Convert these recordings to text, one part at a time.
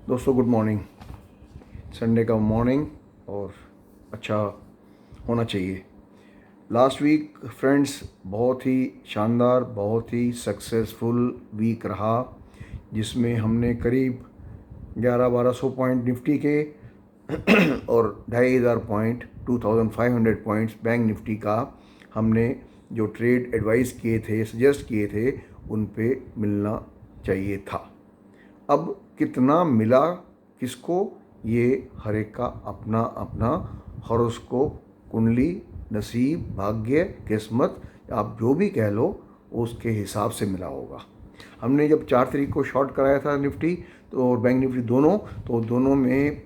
दोस्तों good morning. Sunday का morning और अच्छा होना चाहिए। लास्ट वीक फ्रेंड्स बहुत ही शानदार, बहुत ही सक्सेसफुल वीक रहा, जिसमें हमने करीब 11-1200 पॉइंट निफ्टी के और 2500 पॉइंट 2500 पॉइंट्स बैंक निफ्टी का हमने जो ट्रेड एडवाइस किए थे, सजेस्ट किए थे, उन पे मिलना चाहिए था। अब कितना मिला किसको, ये हर एक का अपना अपना हॉरोस्कोप, कुंडली, नसीब, भाग्य, किस्मत, आप जो भी कह लो, उसके हिसाब से मिला होगा। हमने जब 4 तारीख को शॉर्ट कराया था निफ्टी तो और बैंक निफ्टी दोनों, तो दोनों में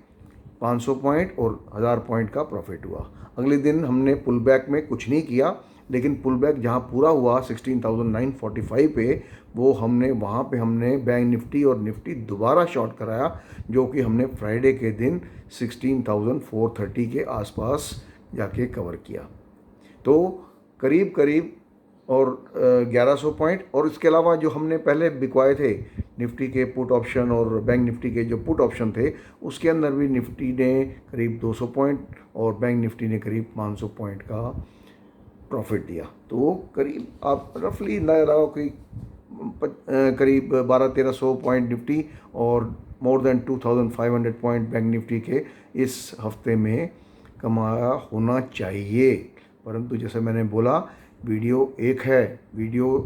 500 पॉइंट और 1000 पॉइंट का प्रॉफिट हुआ। अगले दिन हमने पुल बैक में कुछ नहीं किया, लेकिन पुल बैक जहाँ पूरा हुआ 16,945 पे, वो हमने वहाँ पे हमने बैंक निफ्टी और निफ्टी दोबारा शॉर्ट कराया, जो कि हमने फ्राइडे के दिन 16,430 के आसपास जाके कवर किया। तो करीब करीब और 1100 पॉइंट, और इसके अलावा जो हमने पहले बिकवाए थे निफ्टी के पुट ऑप्शन और बैंक निफ्टी के जो पुट ऑप्शन थे, उसके अंदर भी निफ्टी ने करीब 200 पॉइंट और बैंक निफ्टी ने करीब 500 पॉइंट का प्रॉफिट दिया। तो करीब आप रफली लगाओ कि करीब 1200-1300 पॉइंट निफ्टी और more than 2500 point bank Nifty के इस हफ्ते में कमाया होना चाहिए। परंतु जैसे मैंने बोला, वीडियो एक है, वीडियो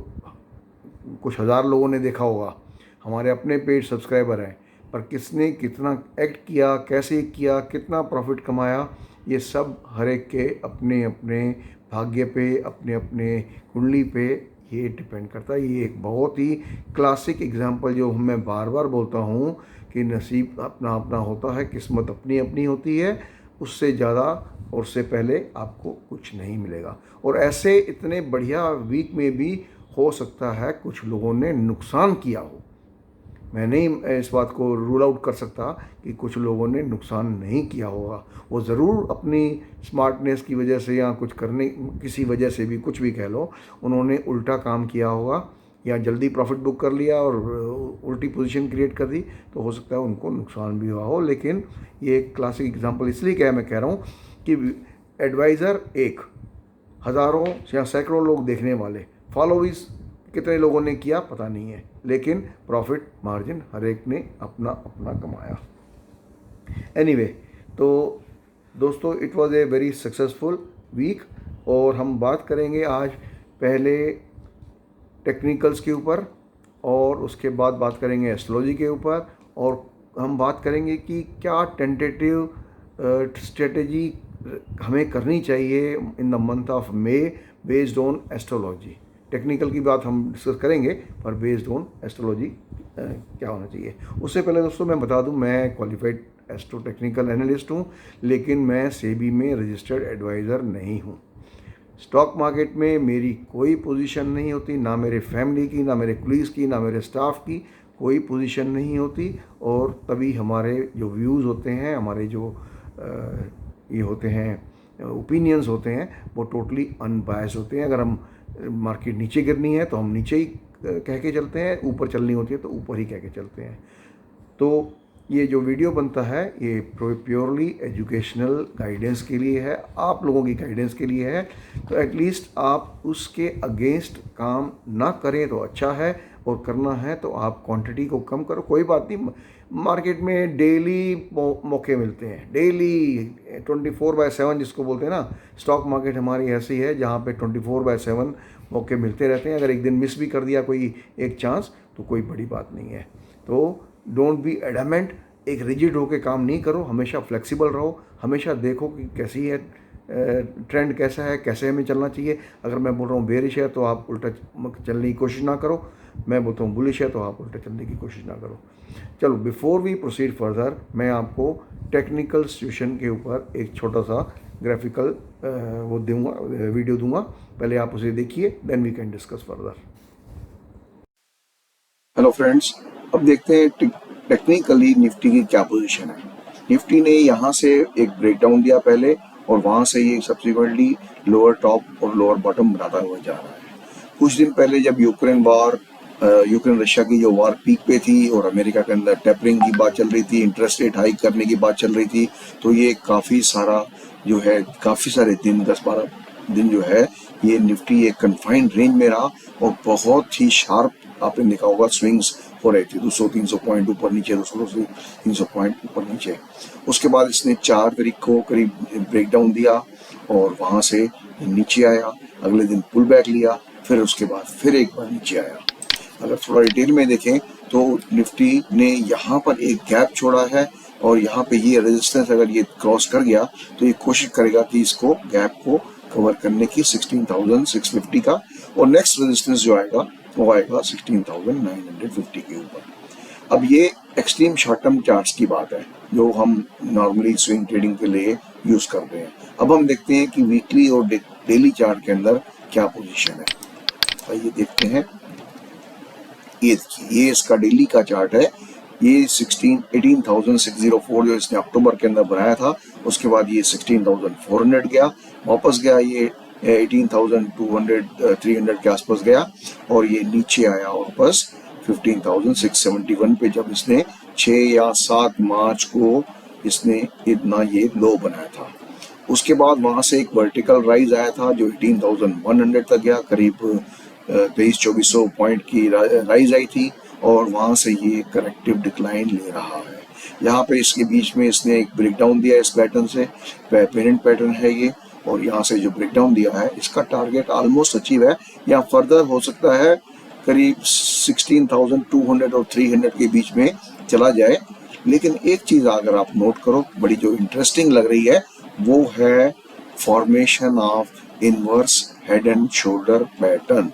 कुछ हज़ार लोगों ने देखा होगा, हमारे अपने पेड सब्सक्राइबर हैं, पर किसने कितना एक्ट किया, कैसे किया, कितना प्रॉफिट कमाया, ये सब हर एक के अपने अपने भाग्य पे, अपने अपने कुंडली पे ये डिपेंड करता है। ये एक बहुत ही क्लासिक एग्जांपल जो मैं बार बार बोलता हूँ कि नसीब अपना अपना होता है, किस्मत अपनी अपनी होती है। उससे ज़्यादा और उससे पहले आपको कुछ नहीं मिलेगा। और ऐसे इतने बढ़िया वीक में भी हो सकता है कुछ लोगों ने नुकसान किया हो। मैं नहीं इस बात को रूल आउट कर सकता कि कुछ लोगों ने नुकसान नहीं किया होगा। वो ज़रूर अपनी स्मार्टनेस की वजह से या कुछ करने किसी वजह से भी, कुछ भी कह लो, उन्होंने उल्टा काम किया होगा या जल्दी प्रॉफिट बुक कर लिया और उल्टी पोजीशन क्रिएट कर दी, तो हो सकता है उनको नुकसान भी हुआ हो। लेकिन ये एक क्लासिक एग्जांपल इसलिए क्या मैं कह रहा हूँ कि एडवाइज़र एक, हज़ारों या सैकड़ों लोग देखने वाले, फॉलोइज कितने लोगों ने किया पता नहीं है, लेकिन प्रॉफिट मार्जिन हर एक ने अपना अपना कमाया। एनीवे, तो दोस्तों it was a very successful week, और हम बात करेंगे आज पहले टेक्निकल्स के ऊपर और उसके बाद बात करेंगे एस्ट्रोलॉजी के ऊपर, और हम बात करेंगे कि क्या टेंटेटिव स्ट्रेटजी हमें करनी चाहिए in the month of May based on astrology. Technical की बात हम डिस्कस करेंगे, पर बेस्ड ऑन एस्ट्रोलॉजी क्या होना चाहिए। उससे पहले दोस्तों मैं बता दूं, मैं क्वालिफाइड एस्ट्रो टेक्निकल एनालिस्ट हूं, लेकिन मैं सेबी में रजिस्टर्ड एडवाइज़र नहीं हूं। स्टॉक मार्केट में मेरी कोई पोजीशन नहीं होती, ना मेरे फैमिली की, ना मेरे कुलीग्स की, ना मेरे स्टाफ की कोई पोजीशन नहीं होती। और तभी हमारे जो व्यूज़ होते हैं, हमारे जो ये होते हैं ओपिनियंस होते हैं, वो टोटली अनबायस्ड होते हैं। अगर हम मार्केट नीचे गिरनी है तो हम नीचे ही कह के चलते हैं, ऊपर चलनी होती है तो ऊपर ही कह के चलते हैं। तो ये जो वीडियो बनता है ये प्योरली एजुकेशनल गाइडेंस के लिए है, आप लोगों की गाइडेंस के लिए है। तो एटलीस्ट आप उसके अगेंस्ट काम ना करें तो अच्छा है, और करना है तो आप क्वांटिटी को कम करो। कोई बात नहीं, मार्केट में डेली मौके मिलते हैं, डेली 24/7 जिसको बोलते हैं ना। स्टॉक मार्केट हमारी ऐसी है जहाँ पे 24/7 मौके मिलते रहते हैं। अगर एक दिन मिस भी कर दिया कोई एक चांस तो कोई बड़ी बात नहीं है। तो डोंट बी एडामेंट, एक रिजिड होकर काम नहीं करो, हमेशा फ्लेक्सिबल रहो, हमेशा देखो कि कैसी है ट्रेंड, कैसा है, कैसे हमें चलना चाहिए। अगर मैं बोल रहा हूँ बेरिश है तो आप उल्टा चलने की कोशिश ना करो, मैं बोलता हूँ बुलिश है तो आप उल्टा चलने की कोशिश ना करो। चलो, बिफोर वी प्रोसीड फर्दर, मैं आपको टेक्निकल सिचुएशन के ऊपर एक छोटा सा ग्राफिकल वो दूंगा, वीडियो दूंगा। पहले आप उसे देखिए, then we can discuss further. Hello friends, अब देखते हैं टेक्निकली निफ्टी की क्या पोजीशन है। निफ्टी ने यहाँ से एक ब्रेकडाउन दिया पहले, और वहाँ से ये सब्सिक्वेंटली लोअर टॉप और लोअर बॉटम बनाता हुआ जा रहा है। कुछ दिन पहले जब यूक्रेन वॉर यूक्रेन रशिया की जो वार पीक पे थी और अमेरिका के अंदर टेपरिंग की बात चल रही थी, इंटरेस्ट रेट हाइक करने की बात चल रही थी। तो ये काफ़ी सारा जो है, काफ़ी सारे दिन 10-12 दिन जो है, ये निफ्टी एक कन्फाइंड रेंज में रहा और बहुत ही शार्प आपने देखा होगा स्विंग्स हो रहे थे, 200-300 पॉइंट ऊपर नीचे, 200-300 पॉइंट ऊपर नीचे। उसके बाद इसने 4 तारीख को करीब ब्रेकडाउन दिया और वहाँ से नीचे आया, अगले दिन पुल बैक लिया, फिर उसके बाद फिर एक बार नीचे आया। अगर थोड़ा डिटेल में देखें तो निफ्टी ने यहाँ पर एक गैप छोड़ा है और यहाँ पे ये रेजिस्टेंस अगर ये क्रॉस कर गया तो ये कोशिश करेगा कि इसको गैप को कवर करने की 16,650 का, और नेक्स्ट रेजिस्टेंस जो आएगा वो आएगा 16,950 के ऊपर। अब ये एक्सट्रीम शॉर्ट टर्म चार्ट्स की बात है जो हम नॉर्मली स्विंग ट्रेडिंग के लिए यूज करते हैं। अब हम देखते हैं कि वीकली और डेली चार्ट के अंदर क्या पोजीशन है। आइए देखते हैं। ये देखिए, ये इसका डेली का चार्ट है। ये 18,604 जो इसने अक्टूबर के अंदर बनाया था, उसके बाद ये 16,400 गया, वापस गया ये 18,200 300 के आसपास गया और ये नीचे आया वापस 15,671 पे, जब इसने 6 या 7 मार्च को इसने इतना ये लो बनाया था। उसके बाद वहां से एक वर्टिकल राइज आया था जो 18,100 तक गया, करीब 2300-2400 पॉइंट की राइज आई थी और वहां से ये करेक्टिव डिक्लाइन ले रहा है। यहाँ पे इसके बीच में इसने एक ब्रेकडाउन दिया इस पैटर्न से, पेरेंट पैटर्न है ये, और यहाँ से जो ब्रेकडाउन दिया है इसका टारगेट ऑलमोस्ट अचीव है, या फर्दर हो सकता है करीब 16,200 और 300 के बीच में चला जाए। लेकिन एक चीज अगर आप नोट करो, बड़ी जो इंटरेस्टिंग लग रही है, वो है formation of inverse head and shoulder pattern.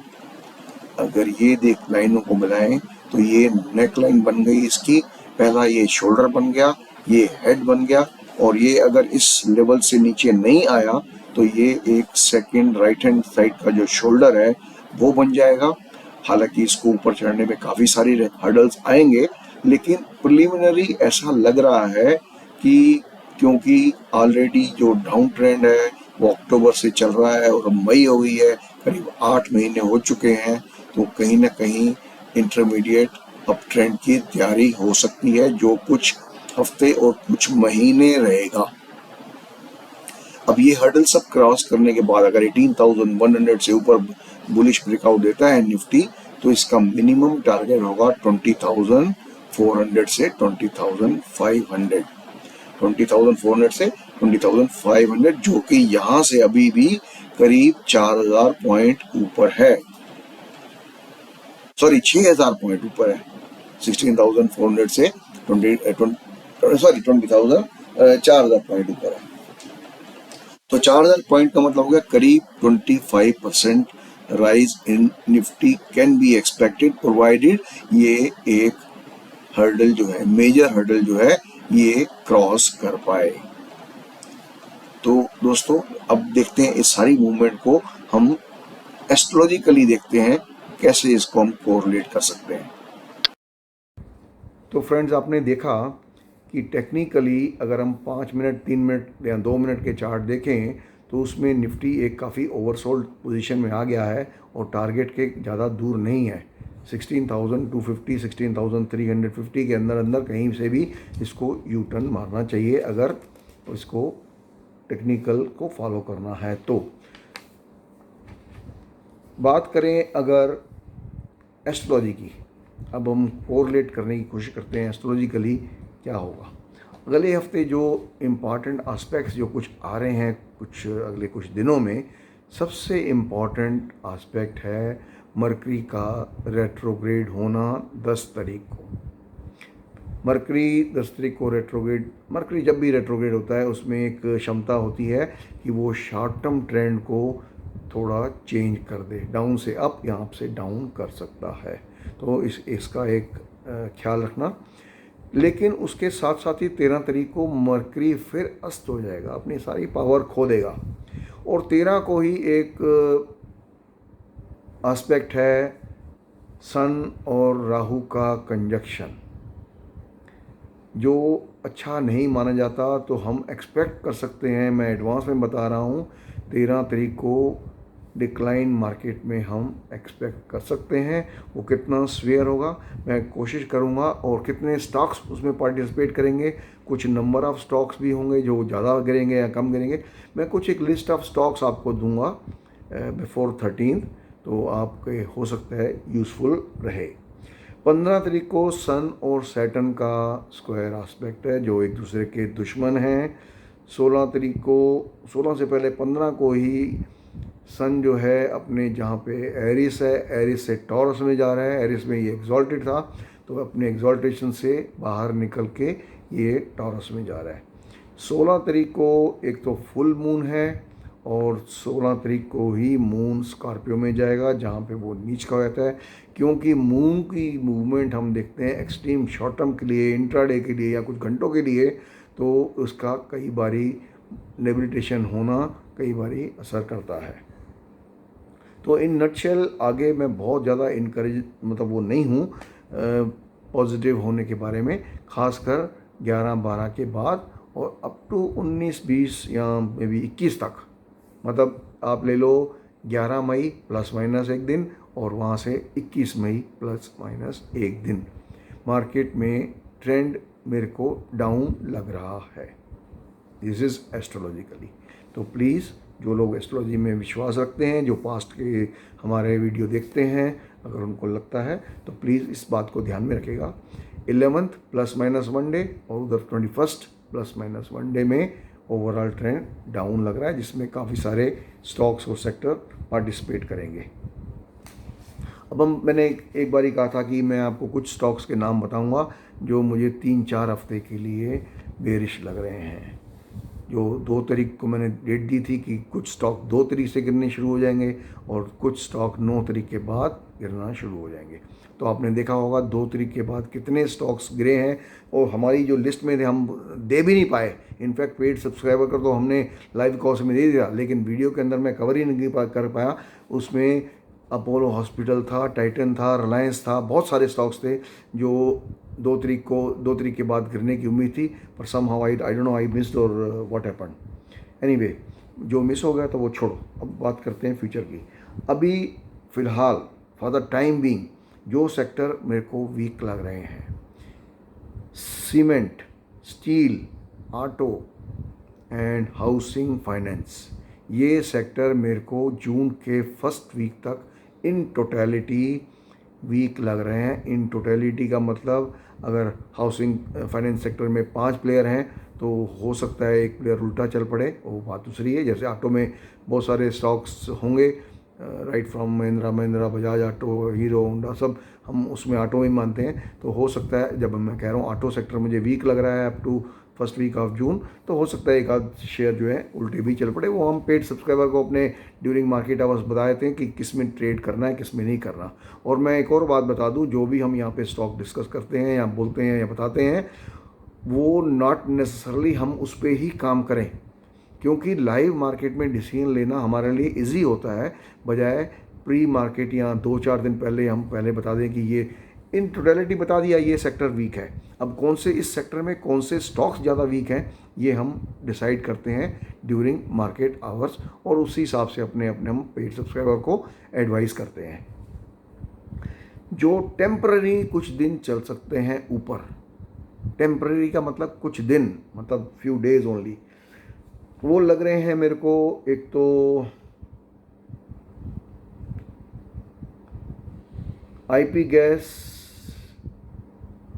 अगर ये देख लाइनों को मिलाएं तो ये नेक लाइन बन गई इसकी, पहला ये शोल्डर बन गया, ये हेड बन गया, और ये अगर इस लेवल से नीचे नहीं आया तो ये एक सेकंड राइट हैंड साइड का जो शोल्डर है वो बन जाएगा। हालांकि इसको ऊपर चढ़ने में काफी सारी हर्डल्स आएंगे, लेकिन प्रिलिमिनरी ऐसा लग रहा है कि क्योंकि ऑलरेडी जो डाउन ट्रेंड है वो अक्टूबर से चल रहा है और मई हो गई है, करीब 8 महीने हो चुके हैं, तो कहीं ना कहीं इंटरमीडिएट अप ट्रेंड की तैयारी हो सकती है जो कुछ हफ्ते और कुछ महीने रहेगा। अब ये हर्डल सब क्रॉस करने के बाद अगर 18,100 से ऊपर बुलिश ब्रेकआउट देता है निफ्टी, तो इसका मिनिमम टारगेट होगा 20,400 से 20,500, 20,400 से 20,500, जो कि यहाँ से अभी भी करीब 4,000 पॉइंट ऊपर है, सॉरी 6,000 पॉइंट ऊपर है। 16,400 से 20,000 4,000 पॉइंट ऊपर है। तो 4,000 पॉइंट का मतलब हो गया करीब 25% rise in Nifty can be expected, provided ये एक हर्डल जो है, मेजर हर्डल जो है, ये क्रॉस कर पाए। तो दोस्तों अब देखते हैं इस सारी मूवमेंट को हम एस्ट्रोलॉजिकली देखते हैं कैसे इसको हम कोरिलेट कर सकते हैं। तो फ्रेंड्स, आपने देखा कि टेक्निकली अगर हम 5 मिनट, 3 मिनट या 2 मिनट के चार्ट देखें तो उसमें निफ्टी एक काफ़ी ओवरसोल्ड पोजीशन में आ गया है और टारगेट के ज़्यादा दूर नहीं है। 16,250, 16,350 के अंदर अंदर कहीं से भी इसको यू टर्न मारना चाहिए अगर इसको टेक्निकल को फॉलो करना है। तो बात करें अगर एस्ट्रोलॉजी की, अब हम कोरिलेट करने की कोशिश करते हैं एस्ट्रोलॉजिकली क्या होगा। अगले हफ्ते जो इम्पॉर्टेंट एस्पेक्ट्स जो कुछ आ रहे हैं कुछ अगले कुछ दिनों में, सबसे इम्पॉर्टेंट एस्पेक्ट है मरकरी का रेट्रोग्रेड होना 10 तारीख को। मरकरी 10 तारीख को रेट्रोग्रेड, मरकरी जब भी रेट्रोग्रेड होता है उसमें एक क्षमता होती है कि वो शॉर्ट टर्म ट्रेंड को थोड़ा चेंज कर दे, डाउन से अप या अप से डाउन कर सकता है। तो इसका एक ख्याल रखना। लेकिन उसके साथ साथ ही 13 तारीख को मरकरी फिर अस्त हो जाएगा, अपनी सारी पावर खो देगा, और 13 को ही एक एस्पेक्ट है सन और राहु का कंजक्शन, जो अच्छा नहीं माना जाता। तो हम एक्सपेक्ट कर सकते हैं, मैं एडवांस में बता रहा हूँ, 13 तारीख को डिक्लाइन मार्केट में हम एक्सपेक्ट कर सकते हैं। वो कितना स्वेयर होगा मैं कोशिश करूँगा, और कितने स्टॉक्स उसमें पार्टिसिपेट करेंगे, कुछ नंबर ऑफ़ स्टॉक्स भी होंगे जो ज़्यादा गिरेंगे या कम गिरेंगे। मैं कुछ एक लिस्ट ऑफ स्टॉक्स आपको दूंगा बिफोर 13, तो आपके हो सकता है यूज़फुल रहे। 15 तारीख को सन और सैटर्न का स्क्वायर एस्पेक्ट है जो एक दूसरे के दुश्मन हैं। 16 तारीख को, 16 से पहले 15 को ही सन जो है अपने जहाँ पे एरिस है, एरिस से टॉरस में जा रहा है। एरिस में ये एग्जॉल्टेड था, तो अपने एग्जॉल्टेशन से बाहर निकल के ये टॉरस में जा रहा है। 16 तारीख को एक तो फुल मून है, और 16 तारीख को ही मून स्कॉर्पियो में जाएगा जहाँ पे वो नीच का रहता है। क्योंकि मून की मूवमेंट हम देखते हैं एक्सट्रीम शॉर्ट टर्म के लिए, इंट्राडे के लिए या कुछ घंटों के लिए, तो उसका कई बारी लेविटेशन होना कई बारी असर करता है। तो इन नटशेल आगे मैं बहुत ज़्यादा इनकरेज मतलब वो नहीं हूँ पॉजिटिव होने के बारे में, खासकर 11-12 के बाद और अप टू 19-20 या मे बी 21 तक। मतलब आप ले लो 11 मई प्लस माइनस एक दिन, और वहाँ से 21 मई प्लस माइनस एक दिन मार्केट में ट्रेंड मेरे को डाउन लग रहा है। This is astrologically. तो प्लीज़ जो लोग एस्ट्रोलॉजी में विश्वास रखते हैं, जो पास्ट के हमारे वीडियो देखते हैं, अगर उनको लगता है तो प्लीज़ इस बात को ध्यान में रखेगा। 11th प्लस माइनस 1 डे और उधर 21st प्लस माइनस 1 डे में ओवरऑल ट्रेंड डाउन लग रहा है, जिसमें काफ़ी सारे स्टॉक्स और सेक्टर पार्टिसिपेट करेंगे। अब मैंने एक बार ही कहा था कि मैं आपको कुछ स्टॉक्स के नाम बताऊंगा जो मुझे 3-4 हफ्ते के लिए बेरिश लग रहे हैं। जो 2 तारीख को मैंने डेट दी थी कि कुछ स्टॉक 2 तारीख से गिरने शुरू हो जाएंगे और कुछ स्टॉक 9 तारीख के बाद गिरना शुरू हो जाएंगे। तो आपने देखा होगा 2 तारीख के बाद कितने स्टॉक्स गिरे हैं, और हमारी जो लिस्ट में थे हम दे भी नहीं पाए। इनफैक्ट पेड सब्सक्राइबर कर तो हमने लाइव कॉस्ट में दे दिया, लेकिन वीडियो के अंदर मैं कवर ही नहीं कर पाया। उसमें अपोलो हॉस्पिटल था, टाइटन था, रिलायंस था, बहुत सारे स्टॉक्स थे जो 2 तारीख के बाद गिरने की उम्मीद थी, पर somehow I don't know I missed और व्हाट हैपेंड। एनीवे, जो मिस हो गया तो वो छोड़ो, अब बात करते हैं फ्यूचर की। अभी फ़िलहाल फॉर द टाइम बीइंग जो सेक्टर मेरे को वीक लग रहे हैं, cement, steel, auto and housing finance, ये सेक्टर मेरे को जून के फर्स्ट वीक तक इन टोटलिटी वीक लग रहे हैं। इन टोटलिटी का मतलब अगर हाउसिंग फाइनेंस सेक्टर में 5 प्लेयर हैं तो हो सकता है एक प्लेयर उल्टा चल पड़े, वो बात दूसरी है। जैसे ऑटो में बहुत सारे स्टॉक्स होंगे, right from Mahindra, Bajaj auto, hero Honda, सब हम उसमें ऑटो में मानते हैं। तो हो सकता है, जब मैं कह रहा हूँ ऑटो सेक्टर मुझे वीक लग रहा है up to first week of June, तो हो सकता है एक आध शेयर जो है उल्टे भी चल पड़े। वो हम पेड सब्सक्राइबर को अपने ड्यूरिंग मार्केट आवर्स बता देते हैं कि किस में ट्रेड करना है, किस में नहीं करना। और मैं एक और बात बता दूं, जो भी हम यहाँ पे स्टॉक डिस्कस करते हैं या बोलते हैं या बताते हैं, वो नॉट नेसेसरली हम उस पर ही काम करें, क्योंकि लाइव मार्केट में डिसीजन लेना हमारे लिए इजी होता है, बजाय प्री मार्केट या 2-4 दिन पहले हम पहले बता दें कि ये इन टोटलिटी बता दिया ये सेक्टर वीक है। अब कौन से इस सेक्टर में कौन से स्टॉक्स ज़्यादा वीक हैं ये हम डिसाइड करते हैं ड्यूरिंग मार्केट आवर्स, और उसी हिसाब से अपने हम पेड सब्सक्राइबर को एडवाइस करते हैं। जो टेम्पररी कुछ दिन चल सकते हैं ऊपर, टेम्पररी का मतलब कुछ दिन, मतलब फ्यू डेज ओनली, वो लग रहे हैं मेरे को। एक तो आईपी गैस,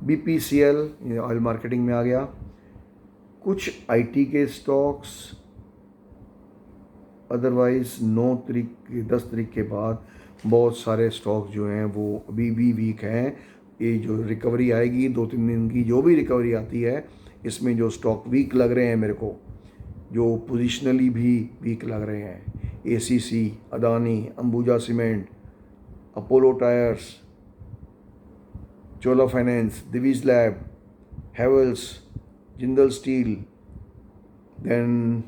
बीपीसीएल, ये ऑयल मार्केटिंग में आ गया, कुछ आईटी के स्टॉक्स, अदरवाइज 9 तारीख 10 तारीख के बाद बहुत सारे स्टॉक्स जो हैं वो अभी भी वीक हैं। ये जो रिकवरी आएगी 2-3 दिन की, जो भी रिकवरी आती है, इसमें जो स्टॉक वीक लग रहे हैं मेरे को, जो पोजिशनली भी वीक लग रहे हैं, ACC, Adani, Ambuja cement, Apollo tyres, Chola finance, Divi's lab, Havells, Jindal steel, then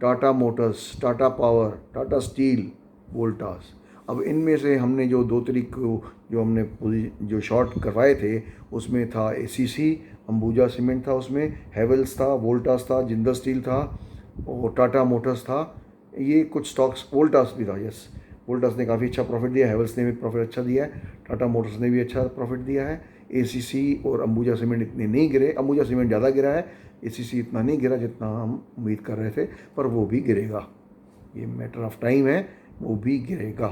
Tata motors, Tata power, Tata steel, Voltas. अब इनमें से हमने जो 2 तारीख को जो हमने जो शॉर्ट करवाए थे, उसमें था एसीसी, अंबुजा सीमेंट था, उसमें हैवेल्स था, वोल्टास था, जिंदल स्टील था और टाटा मोटर्स था। ये कुछ स्टॉक्स, वोल्टास भी था, यस, वोल्टास ने काफ़ी अच्छा प्रॉफिट दिया, हैवेल्स ने भी प्रॉफिट अच्छा दिया है, टाटा मोटर्स ने भी अच्छा प्रॉफिट दिया है। एसीसी और अंबुजा सीमेंट इतने नहीं गिरे, अंबुजा सीमेंट ज़्यादा गिरा है, एसीसी इतना नहीं गिरा जितना हम उम्मीद कर रहे थे, पर वो भी गिरेगा, ये मैटर ऑफ टाइम है, वो भी गिरेगा।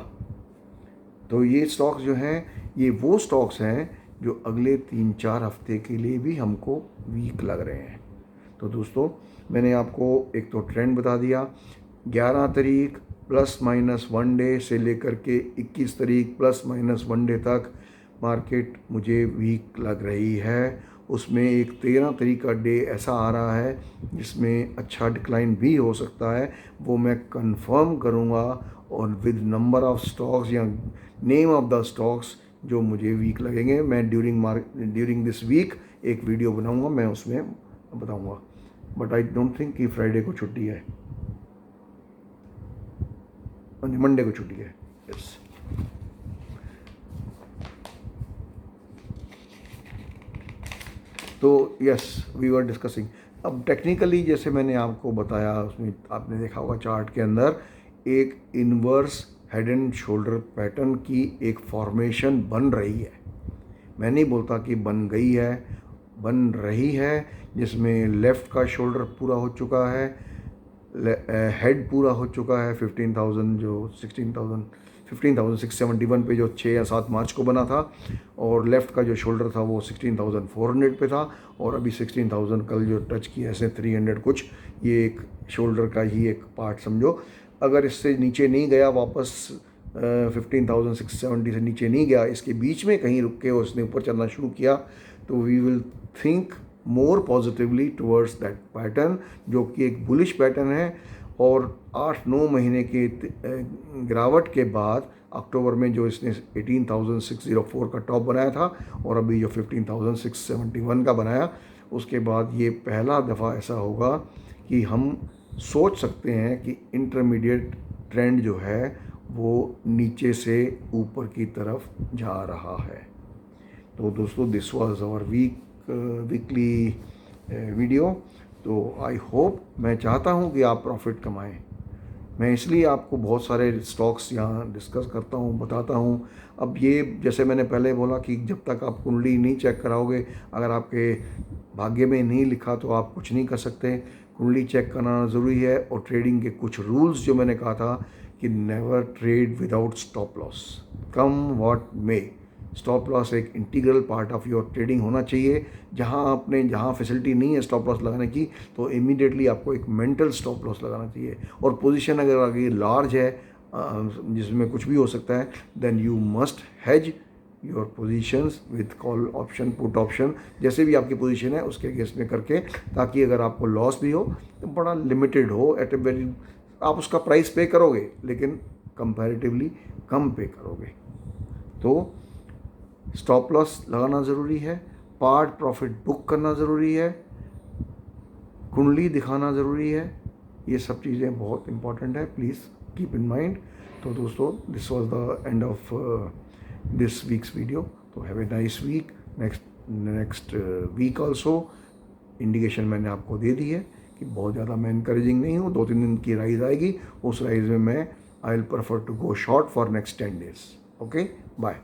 तो ये स्टॉक्स जो हैं, ये वो स्टॉक्स हैं जो अगले 3-4 हफ्ते के लिए भी हमको वीक लग रहे हैं। तो दोस्तों, मैंने आपको एक तो ट्रेंड बता दिया, 11 तारीख ±1 डे से लेकर के 21 तारीख ±1 डे तक मार्केट मुझे वीक लग रही है। उसमें एक 13 तारीख का डे ऐसा आ रहा है जिसमें अच्छा डिक्लाइन भी हो सकता है, वो मैं कंफर्म करूँगा, और विद नंबर ऑफ स्टॉक्स या नेम ऑफ द स्टॉक्स जो मुझे वीक लगेंगे, मैं ड्यूरिंग दिस वीक एक वीडियो बनाऊंगा, मैं उसमें बताऊंगा। बट आई डोंट थिंक कि फ्राइडे को छुट्टी है, मंडे को छुट्टी है, यस। तो यस, वी वर डिस्कसिंग। अब टेक्निकली जैसे मैंने आपको बताया, उसमें आपने देखा होगा चार्ट के अंदर एक inverse head and shoulder pattern की एक फॉर्मेशन बन रही है। मैं नहीं बोलता कि बन गई है, बन रही है, जिसमें लेफ़्ट का शोल्डर पूरा हो चुका है, हेड पूरा हो चुका है 15,000 जो 15,671 पे जो 6 या 7 मार्च को बना था, और लेफ़्ट का जो शोल्डर था वो 16,400 पे था, और अभी 16,000 कल जो टच किया ऐसे 300 कुछ, ये एक शोल्डर का ही एक पार्ट समझो। अगर इससे नीचे नहीं गया वापस, 15,670 से नीचे नहीं गया, इसके बीच में कहीं रुक के उसने ऊपर चलना शुरू किया, तो we will think more positively towards that pattern, जो कि एक बुलिश पैटर्न है। और 8-9 महीने के गिरावट के बाद अक्टूबर में जो इसने 18,604 का टॉप बनाया था, और अभी जो 15,671 का बनाया, उसके बाद ये पहला दफ़ा ऐसा होगा कि हम सोच सकते हैं कि इंटरमीडिएट ट्रेंड जो है वो नीचे से ऊपर की तरफ जा रहा है। तो दोस्तों, this was our weekly video. तो आई होप, मैं चाहता हूँ कि आप प्रॉफिट कमाएं। मैं इसलिए आपको बहुत सारे स्टॉक्स यहाँ डिस्कस करता हूँ, बताता हूँ। अब ये जैसे मैंने पहले बोला कि जब तक आप कुंडली नहीं चेक कराओगे, अगर आपके भाग्य में नहीं लिखा तो आप कुछ नहीं कर सकते। कुंडली चेक करना ज़रूरी है, और ट्रेडिंग के कुछ रूल्स जो मैंने कहा था कि never trade without stop loss, come what may. Stop loss एक integral part of your trading होना चाहिए। जहाँ फैसिलिटी नहीं है स्टॉप लॉस लगाने की, तो इमीडिएटली आपको एक मेंटल स्टॉप लॉस लगाना चाहिए। और पोजीशन अगर आगे लार्ज है, जिसमें कुछ भी हो सकता है, then you must hedge your positions with call option, put option, जैसे भी आपकी पोजीशन है उसके अगेंस्ट में करके, ताकि अगर आपको लॉस भी हो तो बड़ा लिमिटेड हो, एट ए वेरी, आप उसका प्राइस पे करोगे लेकिन कंपैरेटिवली कम पे करोगे। तो स्टॉप लॉस लगाना ज़रूरी है, पार्ट प्रॉफिट बुक करना ज़रूरी है, कुंडली दिखाना ज़रूरी है, ये सब चीज़ें बहुत इंपॉर्टेंट है, प्लीज़ कीप इन माइंड। तो दोस्तों, this was the end of this week's video. तो have a nice week. Next week also indication मैंने आपको दे दी है कि बहुत ज़्यादा मैं इनकरेजिंग नहीं हूँ। 2-3 दिन की राइज आएगी, उस राइज में मैं I will prefer to go short for next 10 days। Okay, bye.